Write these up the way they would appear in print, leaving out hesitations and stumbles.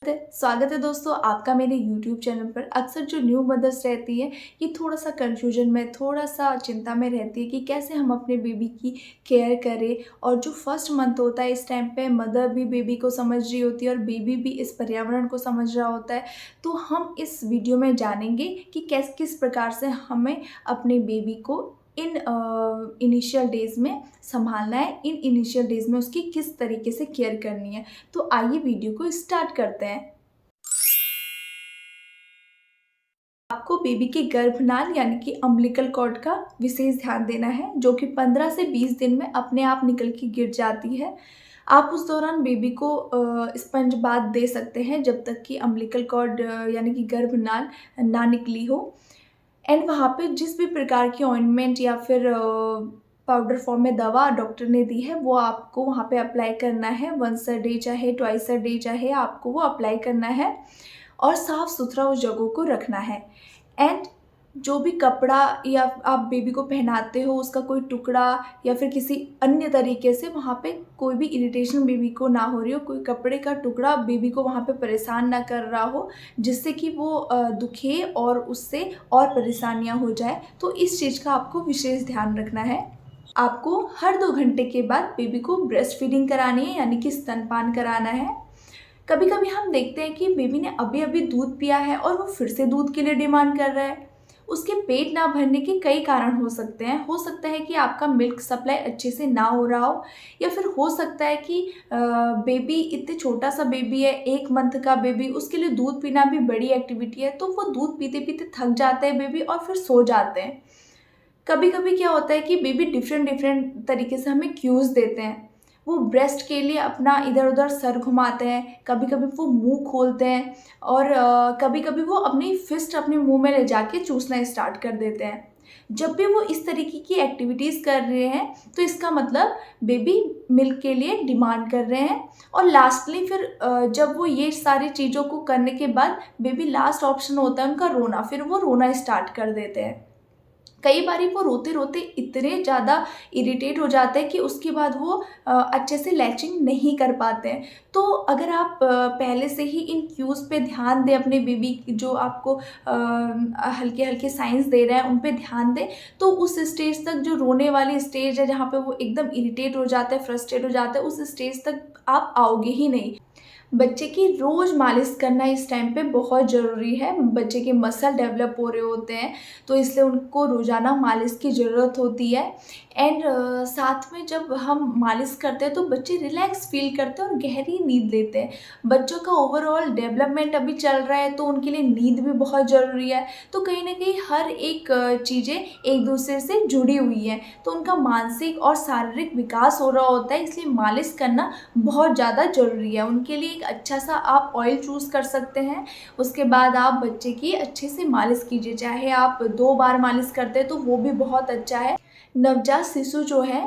स्वागत है दोस्तों आपका मेरे YouTube चैनल पर। अक्सर जो न्यू मदर्स रहती है ये थोड़ा-सा कन्फ्यूजन में, थोड़ा-सा चिंता में रहती है कि कैसे हम अपने बेबी की केयर करें। और जो फर्स्ट मंथ होता है इस टाइम पे मदर भी बेबी को समझ रही होती है और बेबी भी इस पर्यावरण को समझ रहा होता है। तो हम इस वीडियो में जानेंगे कि किस प्रकार से हमें अपने बेबी को इन इनिशियल डेज़ में सँभालना है, इन इनिशियल डेज़ में उसकी किस तरीके से केयर करनी है। तो आइए वीडियो को स्टार्ट करते हैं। आपको बेबी के गर्भनाल यानी कि अम्बिलिकल कॉर्ड का विशेष ध्यान देना है, जो कि 15 से 20 दिन में अपने आप निकल के गिर जाती है। आप उस दौरान बेबी को स्पंज बाथ दे सकते हैं जब तक कि अम्बिलिकल कॉर्ड यानी कि गर्भनाल ना निकली हो। एंड वहाँ पे जिस भी प्रकार की ऑइंटमेंट या फिर पाउडर फॉर्म में दवा डॉक्टर ने दी है वो आपको वहाँ पे अप्लाई करना है। वंस अ डे चाहे ट्वाइस अ डे चाहे आपको वो अप्लाई करना है और साफ़ सुथरा उस जगह को रखना है। एंड जो भी कपड़ा या आप बेबी को पहनाते हो उसका कोई टुकड़ा या फिर किसी अन्य तरीके से वहाँ पे कोई भी इरिटेशन बेबी को ना हो रही हो, कोई कपड़े का टुकड़ा बेबी को वहाँ पे परेशान ना कर रहा हो जिससे कि वो दुखे और उससे और परेशानियाँ हो जाए। तो इस चीज़ का आपको विशेष ध्यान रखना है। आपको हर 2 घंटे के बाद बेबी को ब्रेस्ट फीडिंग करानी है यानी कि स्तनपान कराना है। कभी-कभी हम देखते हैं कि बेबी ने अभी-अभी दूध पिया है और वो फिर से दूध के लिए डिमांड कर रहा है। उसके पेट ना भरने के कई कारण हो सकते हैं। हो सकता है कि आपका मिल्क सप्लाई अच्छे से ना हो रहा हो या फिर हो सकता है कि बेबी इतने छोटा-सा बेबी है, 1 मंथ का बेबी, उसके लिए दूध पीना भी बड़ी एक्टिविटी है, तो वो दूध पीते-पीते थक जाते हैं बेबी और फिर सो जाते हैं। कभी-कभी क्या होता है कि बेबी डिफरेंट तरीके से हमें क्यूज़ देते हैं। वो ब्रेस्ट के लिए अपना इधर-उधर सर घुमाते हैं, कभी-कभी वो मुँह खोलते हैं और कभी-कभी वो अपनी फ़िस्ट अपने मुँह में ले जाके चूसना स्टार्ट कर देते हैं। जब भी वो इस तरीके की एक्टिविटीज़ कर रहे हैं, तो इसका मतलब बेबी मिल्क के लिए डिमांड कर रहे हैं। और लास्टली फिर जब वो ये सारी चीज़ों को करने के बाद बेबी लास्ट ऑप्शन होता है उनका रोना, फिर वो रोना स्टार्ट कर देते हैं। कई बारी वो रोते-रोते इतने ज़्यादा इरिटेट हो जाते हैं कि उसके बाद वो अच्छे से लैचिंग नहीं कर पाते हैं। तो अगर आप पहले से ही इन क्यूज़ पे ध्यान दें, अपने बेबी की जो आपको हल्के-हल्के साइन्स दे रहे हैं, उन पे ध्यान दें, तो उस स्टेज तक जो रोने वाली स्टेज है, जहाँ पे वो एकदम इरिटेट हो जाता है, फ्रस्ट्रेट हो जाता है, उस स्टेज तक आप आओगे ही नहीं। बच्चे की रोज़ मालिश करना इस टाइम पे बहुत ज़रूरी है। बच्चे के मसल डेवलप हो रहे होते हैं, तो इसलिए उनको रोज़ाना मालिश की ज़रूरत होती है। एंड साथ में जब हम मालिश करते हैं तो बच्चे रिलैक्स फ़ील करते हैं और गहरी नींद लेते हैं। बच्चों का ओवरऑल डेवलपमेंट अभी चल रहा है तो उनके लिए नींद भी बहुत ज़रूरी है। तो कहीं न कहीं हर एक चीज़ें एक-दूसरे से जुड़ी हुई हैं, तो उनका मानसिक और शारीरिक विकास हो रहा होता है, इसलिए मालिश करना बहुत ज़्यादा ज़रूरी है। उनके लिए एक अच्छा-सा आप ऑयल चूज़ कर सकते हैं, उसके बाद आप बच्चे की अच्छे से मालिश कीजिए। चाहे आप 2 बार मालिश करते हैं तो वो भी बहुत अच्छा है। नवजात शिशु जो है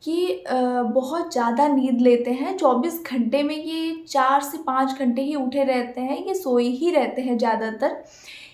कि बहुत ज़्यादा नींद लेते हैं। 24 घंटे में ये 4 से 5 घंटे ही उठे रहते हैं, ये सोए ही रहते हैं ज़्यादातर।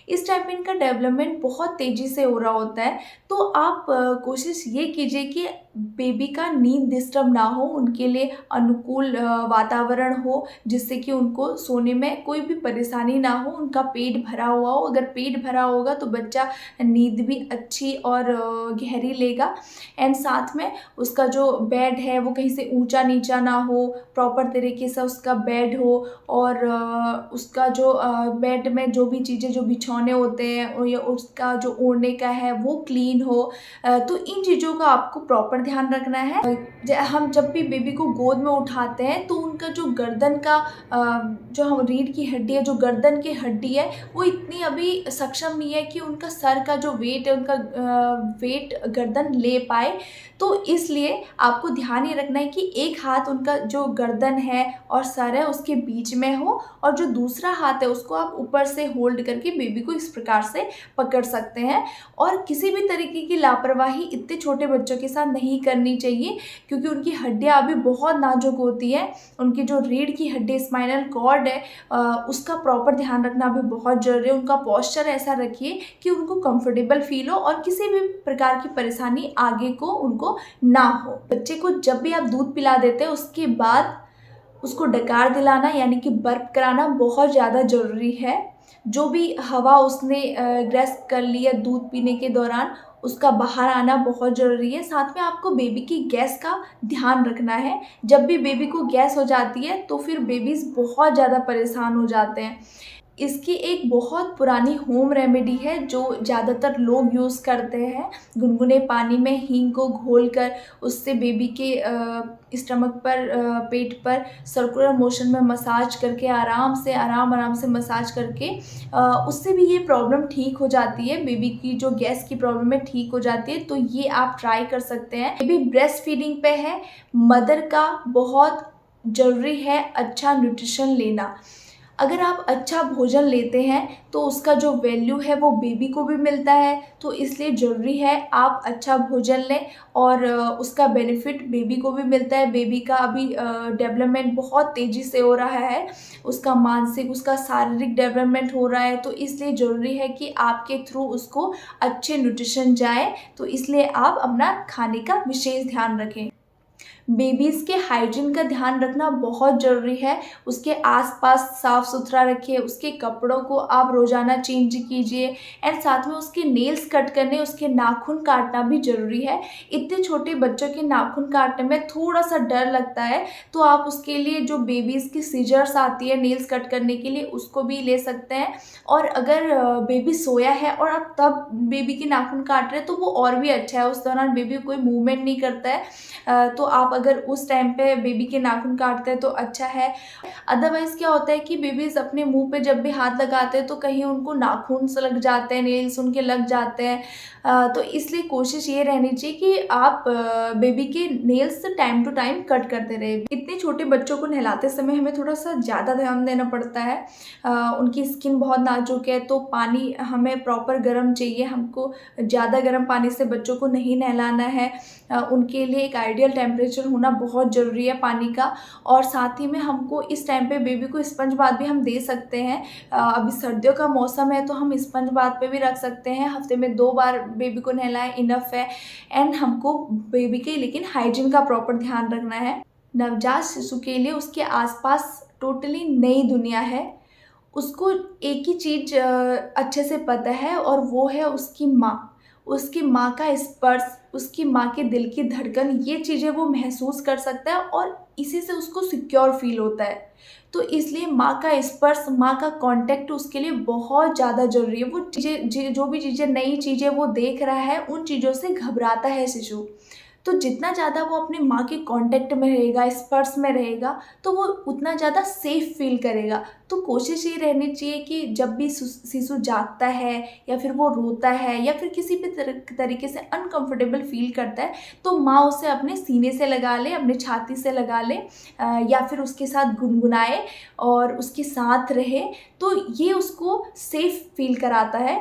इस टाइम पे इनका डेवलपमेंट बहुत तेज़ी से हो रहा होता है, तो आप कोशिश ये कीजिए कि बेबी का नींद डिस्टर्ब ना हो, उनके लिए अनुकूल वातावरण हो, जिससे कि उनको सोने में कोई भी परेशानी ना हो, उनका पेट भरा हुआ हो। अगर पेट भरा होगा तो बच्चा नींद भी अच्छी और गहरी लेगा। एंड साथ में उसका जो बेड है वो कहीं से ऊँचा-नीचा ना हो, प्रॉपर तरीके से उसका बेड हो और उसका जो बेड में जो भी चीज़ें, जो बिछौने होते हैं या उसका जो ओढ़ने का है वो क्लीन हो। तो इन चीज़ों का आपको प्रॉपर ध्यान रखना है। हम जब भी बेबी को गोद में उठाते हैं तो उनका जो गर्दन का जो हम रीढ़ की हड्डी है, जो गर्दन की हड्डी है, वो इतनी अभी सक्षम नहीं है कि उनका सर का जो वेट है, उनका वेट गर्दन ले पाए। तो इसलिए आपको ध्यान ये रखना है कि एक हाथ उनका जो गर्दन है और सर है उसके बीच में हो और जो दूसरा हाथ है उसको आप ऊपर से होल्ड करके बेबी को इस प्रकार से पकड़ सकते हैं। और किसी भी तरीके की लापरवाही इतने छोटे बच्चों के साथ नहीं करनी चाहिए, क्योंकि उनकी हड्डियाँ अभी बहुत नाजुक होती हैं। उनकी जो रीढ़ की हड्डी, स्पाइनल कॉर्ड है, उसका प्रॉपर ध्यान रखना भी बहुत ज़रूरी है। उनका पोस्चर ऐसा रखिए कि उनको कंफर्टेबल फ़ील हो और किसी भी प्रकार की परेशानी आगे को उनको ना हो। बच्चे को जब भी आप दूध पिला देते हैं उसके बाद उसको डकार दिलाना यानी कि बर्प कराना बहुत ज़्यादा ज़रूरी है। जो भी हवा उसने ग्रैस्प कर ली है दूध पीने के दौरान, उसका बाहर आना बहुत ज़रूरी है। साथ में आपको बेबी की गैस का ध्यान रखना है। जब भी बेबी को गैस हो जाती है तो फिर बेबीज़ बहुत ज़्यादा परेशान हो जाते हैं। इसकी एक बहुत पुरानी होम रेमेडी है जो ज़्यादातर लोग यूज़ करते हैं। गुनगुने पानी में हींग को घोलकर उससे बेबी के स्टमक पर पेट पर सर्कुलर मोशन में मसाज करके आराम-आराम से मसाज करके उससे भी ये प्रॉब्लम ठीक हो जाती है। बेबी की जो गैस की प्रॉब्लम है ठीक हो जाती है, तो ये आप ट्राई कर सकते हैं। बेबी ब्रेस्ट फीडिंग पे है, मदर का बहुत ज़रूरी है अच्छा न्यूट्रिशन लेना। अगर आप अच्छा भोजन लेते हैं तो उसका जो वैल्यू है वो बेबी को भी मिलता है, तो इसलिए ज़रूरी है आप अच्छा भोजन लें और उसका बेनिफिट बेबी को भी मिलता है। बेबी का अभी डेवलपमेंट बहुत तेज़ी से हो रहा है, उसका मानसिक, उसका शारीरिक डेवलपमेंट हो रहा है, तो इसलिए ज़रूरी है कि आपके थ्रू उसको अच्छे न्यूट्रिशन जाए, तो इसलिए आप अपना खाने का विशेष ध्यान रखें। बेबीज़ के हाइजीन का ध्यान रखना बहुत ज़रूरी है। उसके आस-पास साफ-सुथरा रखिए, उसके कपड़ों को आप रोज़ाना चेंज कीजिए एंड साथ में उसके नेल्स कट करने, उसके नाखून काटना भी ज़रूरी है। इतने छोटे बच्चों के नाखून काटने में थोड़ा-सा डर लगता है, तो आप उसके लिए जो बेबीज़ की सीज़र्स आती है नेल्स कट करने के लिए, उसको भी ले सकते हैं। और अगर बेबी सोया है और आप तब बेबी के नाखून काट रहे हैं, तो वो और भी अच्छा है। उस दौरान बेबी कोई मूवमेंट नहीं करता है, तो आप अगर उस टाइम पे बेबी के नाखून काटते हैं तो अच्छा है। अदरवाइज़ क्या होता है कि बेबीज़ अपने मुँह पे जब भी हाथ लगाते हैं तो कहीं उनको नाखून से लग जाते हैं, नेल्स उनके लग जाते हैं। तो इसलिए कोशिश ये रहनी चाहिए कि आप बेबी के nails time to time cut करते रहें। इतने छोटे बच्चों को नहलाते समय हमें थोड़ा-सा ज़्यादा ध्यान देना पड़ता है। उनकी स्किन बहुत नाजुक है, तो पानी हमें प्रॉपर गर्म चाहिए। हमको ज़्यादा गर्म पानी से बच्चों को नहीं नहलाना है। उनके लिए एक आइडियल टेम्परेचर होना बहुत ज़रूरी है पानी का। और साथ ही में हमको इस टाइम पे बेबी को स्पंज बाथ भी हम दे सकते हैं। अभी सर्दियों का मौसम है तो हम स्पंज बाथ पे भी रख सकते हैं। हफ्ते में 2 बार बेबी को नहलाएँ इनफ है। एंड हमको बेबी के लेकिन हाइजीन का प्रॉपर ध्यान रखना है। नवजात शिशु के लिए उसके आस-पास टोटली नई दुनिया है। उसको एक ही चीज़ अच्छे से पता है और वो है उसकी माँ। उसकी माँ का स्पर्श, उसकी माँ के दिल की धड़कन, ये चीज़ें वो महसूस कर सकता है और इसी से उसको सिक्योर फ़ील होता है। तो इसलिए माँ का स्पर्श, माँ का कॉन्टैक्ट उसके लिए बहुत ज़्यादा ज़रूरी है। वो चीज़ें जो भी चीज़ें नई चीज़ें वो देख रहा है, उन चीज़ों से घबराता है शिशु। तो जितना ज़्यादा वो अपनी माँ के कॉन्टैक्ट में रहेगा, स्पर्श में रहेगा, तो वो उतना ज़्यादा सेफ़ फ़ील करेगा। तो कोशिश ये रहनी चाहिए कि जब भी शिशु जागता है या फिर वो रोता है या फिर किसी भी तरीके से अनकंफर्टेबल फ़ील करता है, तो माँ उसे अपने सीने से लगा ले, अपनी छाती से लगा ले, या फिर उसके साथ गुनगुनाए और उसके साथ रहे, तो ये उसको सेफ़ फ़ील कराता है।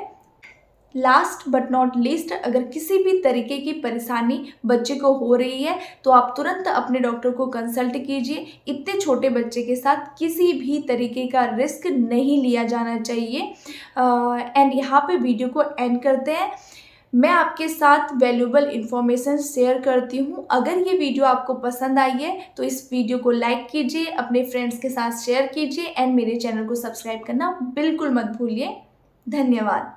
लास्ट बट नॉट लीस्ट, अगर किसी भी तरीके की परेशानी बच्चे को हो रही है तो आप तुरंत अपने डॉक्टर को कंसल्ट कीजिए। इतने छोटे बच्चे के साथ किसी भी तरीके का रिस्क नहीं लिया जाना चाहिए। एंड यहाँ पे वीडियो को एंड करते हैं। मैं आपके साथ वैल्यूएबल इन्फॉर्मेशन शेयर करती हूँ। अगर ये वीडियो आपको पसंद आई है तो इस वीडियो को लाइक कीजिए, अपने फ्रेंड्स के साथ शेयर कीजिए एंड मेरे चैनल को सब्सक्राइब करना बिल्कुल मत भूलिए। धन्यवाद।